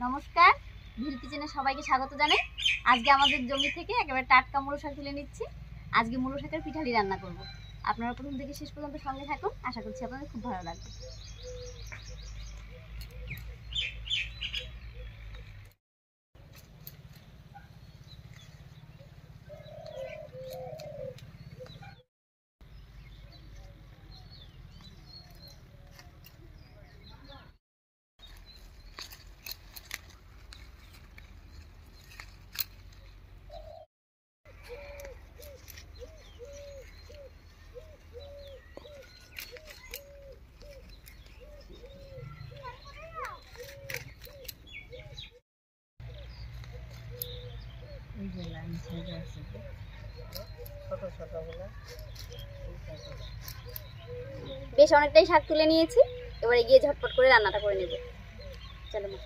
নমস্কার, ভিল কিচেনে সবাইকে স্বাগত জানাই। আজকে আমাদের জমি থেকে একেবারে টাটকা মুলো শাক তুলে নিচ্ছি। আজকে মুলো শাকের পিঠালি রান্না করব। আপনারা প্রথম থেকে শেষ পর্যন্ত সঙ্গে থাকুন, আশা করছি আপনাদের খুব ভালো লাগবে। বেশ অনেকটাই শাক তুলে নিয়েছি, এবারে গিয়ে ঝটপট করে রান্নাটা করে নেব। চলো মা।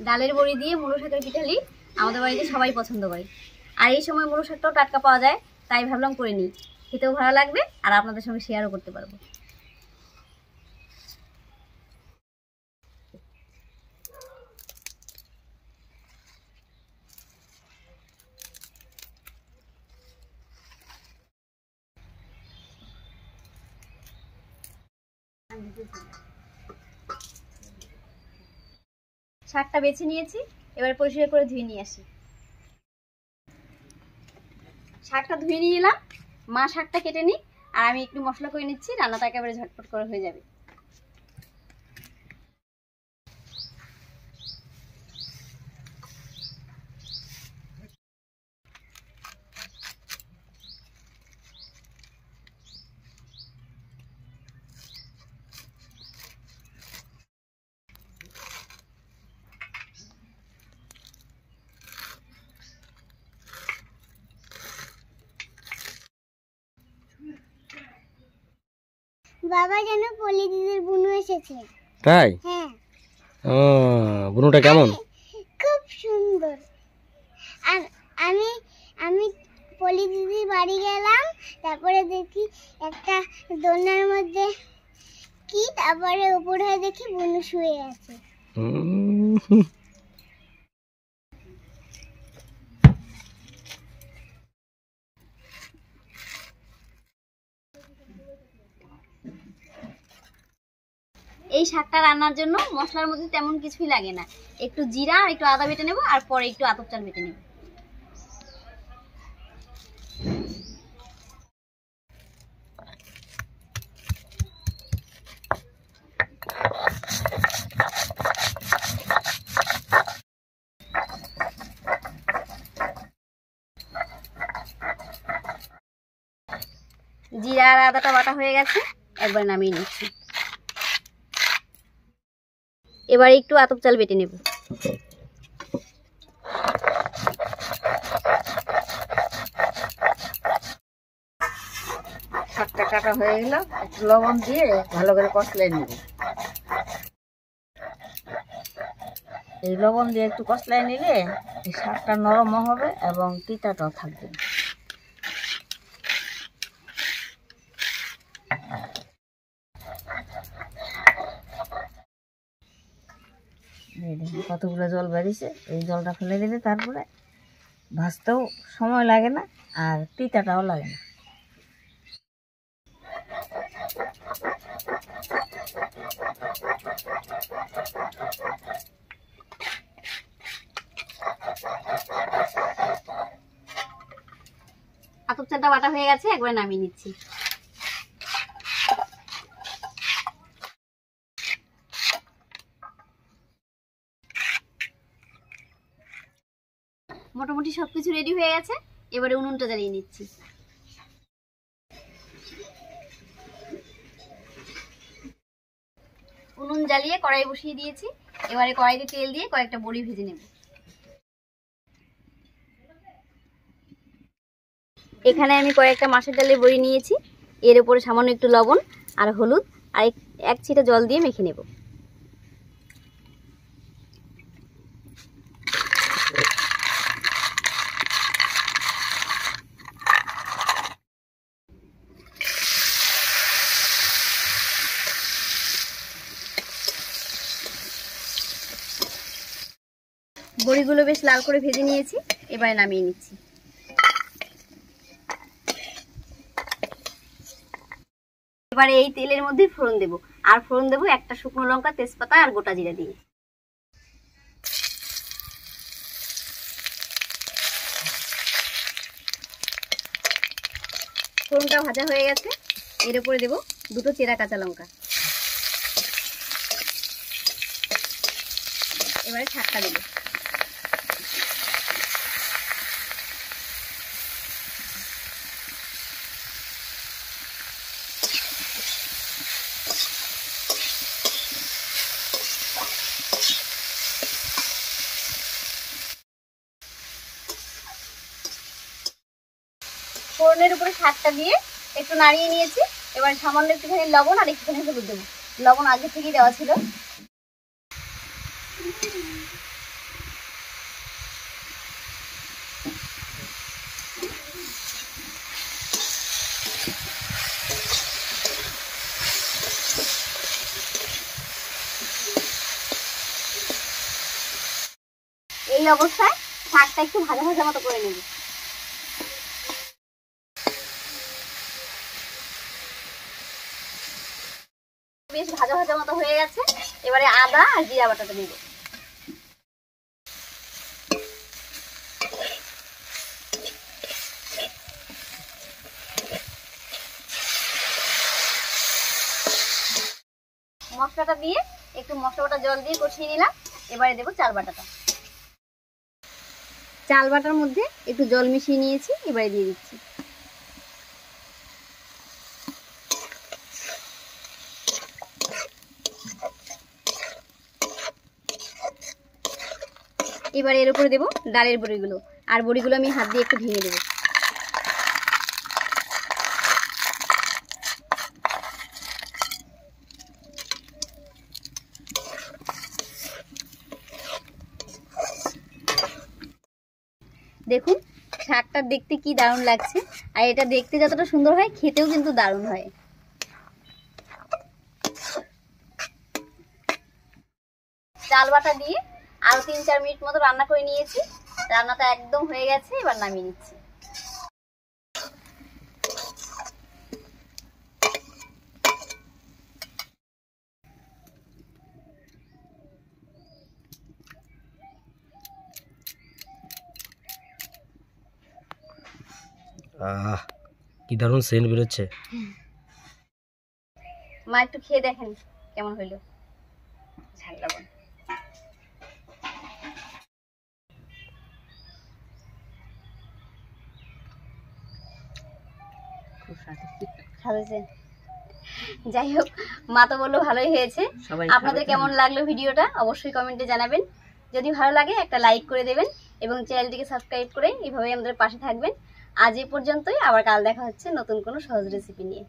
ডালের বড়ি দিয়ে মুলো শাকের পিঠালি আমাদের বাড়িতে সবাই পছন্দ করে। আর এই সময় মুলো শাকটাও টাটকা পাওয়া যায়, তাই ভাবলাম করে নিই। খেতেও ভালো লাগবে আর আপনাদের সঙ্গে শেয়ারও করতে পারবো। শাকটা বেছে নিয়েছি, এবার পরিষ্কার করে ধুয়ে নিয়ে আসি। শাকটা ধুয়ে নিয়ে এলাম, মা শাকটা কেটে নিই আর আমি একটু মশলা করে নিচ্ছি, রান্নাটা একেবারে ঝটপট করে হয়ে যাবে। বাবা জানো পলি দিদির বুনু এসেছে। তাই? হ্যাঁ। ও, বুনুটা কেমন? খুব সুন্দর। আর আমি আমি পলি দিদির বাড়ি গেলাম, তারপরে দেখি একটা দোলনার মধ্যে কি, তারপরে উপরে দেখি বুনু শুয়ে আছে। এই শাকটা রান্নার জন্য মশলার মধ্যে তেমন কিছুই লাগে না, একটু জিরা আর একটু আদা বেটে নেব আর পরে একটু আতপ চাল বেটে নেব। জিরা আর আদাটা বাটা হয়ে গেছে, একবার নামিয়ে নিচ্ছি। এবার একটু আতপ চাল বেটে নেব। শাকটা কাটা হয়ে গেল, একটু লবণ দিয়ে ভালো করে কষলে নেব। এই লবণ দিয়ে একটু কষলায় নিলে এই শাকটা নরমও হবে এবং তিতাটাও থাকবে। কতগুলো জল বেরিয়েছে, এই জলটা ফেলে দিলে তারপরে ভাজতেও সময় লাগে না আর তিতাটাও লাগে না। আতপ চালটা বাটা হয়ে গেছে, একবার নামিয়ে নিচ্ছি। মোটামুটি সবকিছু রেডি হয়ে গেছে, এবারে উনুনটা জ্বালিয়ে নিচ্ছি। উনুন জ্বালিয়ে কড়াই বসিয়ে দিয়েছি, এবারে কড়াইতে তেল দিয়ে কয়েকটা বড়ি ভেজে নেব। এখানে আমি কয়েকটা মাছের ডালের বড়ি নিয়েছি। এর উপরে সামান্য একটু লবণ আর হলুদ আর এক ছিটা জল দিয়ে মেখে নেব। বড়িগুলো বেশ লাল করে ভেজে নিয়েছি, এবারে নামিয়ে নিচ্ছি। এবারে এই তেলের মধ্যে ফোড়ন দেব, আর ফোড়ন দেব একটা শুকনো লঙ্কা, তেজপাতা আর গোটা জিরা দিয়ে। ফোড়নটা ভাজা হয়ে গেছে, এর উপরে দেব দুটো চেরা কাঁচা লঙ্কা। এবারে ছাড়টা দেব। ফোড়নের উপরে শাকটা দিয়ে একটু নাড়িয়ে নিয়েছি। এবার সামান্য একটুখানি লবণ আর একটুখানি হলুদ দেবো। লবণ আগে থেকেই দেওয়া ছিল। এই অবস্থায় শাকটা একটু ভাজা ভাজা মতো করে নেব। বেশ ভাজা ভাজা মতো হয়ে গেছে, এবারে আদা আর জিরা বাটাটা দেব। মশলাটা দিয়ে একটু মশলা বাটা জল দিয়ে কষিয়ে নিলাম। এবারে দেবো চাল বাটাটা। চাল বাটার মধ্যে একটু জল মিশিয়ে নিয়েছি, এবারে দিয়ে দিচ্ছি। এবার এর উপরে দেবো ডালের বড়িগুলো, আর বড়িগুলো আমি হাত দিয়ে একটু ভেঙে দেবো। দেখুন শাকটা দেখতে কি দারুণ লাগছে, আর এটা দেখতে যতটা সুন্দর হয় খেতেও কিন্তু দারুণ হয়। চাল বাটা দিয়ে আরো 3-4 মিনিট মতো রান্না করে নিয়েছি। রান্নাটা একদম হয়ে গেছে, এবার নামিয়ে নিচ্ছি। কি দারুণ সেন্ট বেরোচ্ছে। মা একটু খেয়ে দেখেন কেমন হইলো। ঝাল লবণ যাই হোক, মা তো বললো ভালোই হয়েছে। আপনাদের কেমন লাগলো ভিডিওটা অবশ্যই কমেন্টে জানাবেন। যদি ভালো লাগে একটা লাইক করে দেবেন এবং চ্যানেলটিকে সাবস্ক্রাইব করে এইভাবে আমাদের পাশে থাকবেন। আজ এই পর্যন্তই, আবার কাল দেখা হচ্ছে নতুন কোনো সহজ রেসিপি নিয়ে।